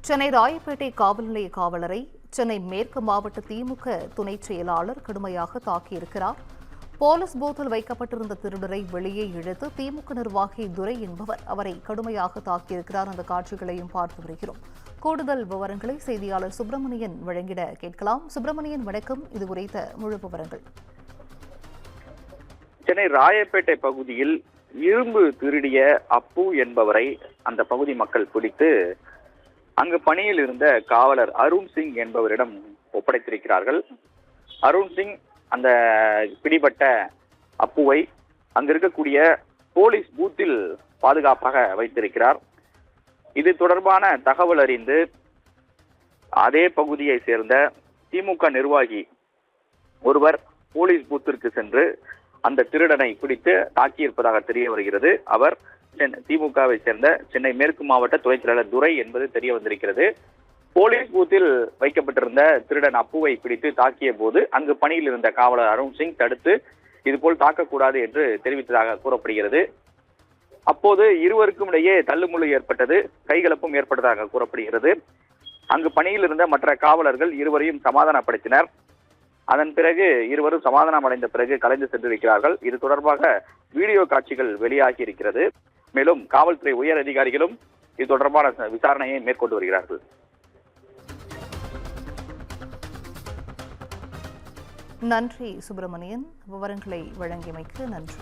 சென்னை ராயப்பேட்டை காவல் நிலைய காவலரை சென்னை மேற்கு மாவட்ட திமுக துணைச் செயலாளர் கடுமையாக தாக்கியிருக்கிறார். போலீஸ் பூத்தில் வைக்கப்பட்டிருந்த திருடரை வெளியே இழுத்து திமுக நிர்வாகி துரை என்பவர் அவரை கடுமையாக தாக்கியிருக்கிறார். அந்த காட்சிகளையும் பார்த்து வருகிறோம். கூடுதல் விவரங்களை செய்தியாளர் சுப்பிரமணியன் வழங்கிட கேட்கலாம். சுப்பிரமணியன், வணக்கம். இது குறித்த முழு விவரங்கள். சென்னை ராயப்பேட்டை பகுதியில் இரும்பு திருடிய அப்பு என்பவரை அந்த பகுதி மக்கள் பிடித்து அங்கு பணியில் இருந்த காவலர் அருண் சிங் என்பவரிடம் ஒப்படைத்திருக்கிறார்கள். அருண் சிங் அந்த பிடிபட்ட அப்புவை அங்கு இருக்கக்கூடிய போலீஸ் பூத்தில் பாதுகாப்பாக வைத்திருக்கிறார். இது தொடர்பான தகவல் அறிந்து அதே பகுதியை சேர்ந்த திமுக நிர்வாகி ஒருவர் போலீஸ் பூத்திற்கு சென்று அந்த திருடனை பிடித்து தாக்கியிருப்பதாக தெரிய வருகிறது. அவர் திமுகவை சேர்ந்த சென்னை மேற்கு மாவட்ட துணைச் செயலாளர் துரை என்பது தெரிய வந்திருக்கிறது. போலீஸ் பூத்தில் வைக்கப்பட்டிருந்த திருடன் அப்புவை பிடித்து தாக்கிய போது அங்கு பணியில் இருந்த காவலர் அருண் சிங் தடுத்து இதுபோல் தாக்கக்கூடாது என்று தெரிவித்ததாக கூறப்படுகிறது. அப்போது இருவருக்கும் இடையே தள்ளுமுள்ளு ஏற்பட்டது, கைகலப்பும் ஏற்பட்டதாக கூறப்படுகிறது. அங்கு பணியில் இருந்த மற்ற காவலர்கள் இருவரையும் சமாதானப்படுத்தினர். அதன் பிறகு இருவரும் சமாதானம் அடைந்த பிறகு கலைந்து சென்றிருக்கிறார்கள். இது தொடர்பாக வீடியோ காட்சிகள் வெளியாகி இருக்கிறது. மேலும் காவல்துறை உயர் அதிகாரிகளும் இது தொடர்பான விசாரணையை மேற்கொண்டு வருகிறார்கள். நன்றி சுப்பிரமணியன், விவரங்களை வழங்கியமைக்கு நன்றி.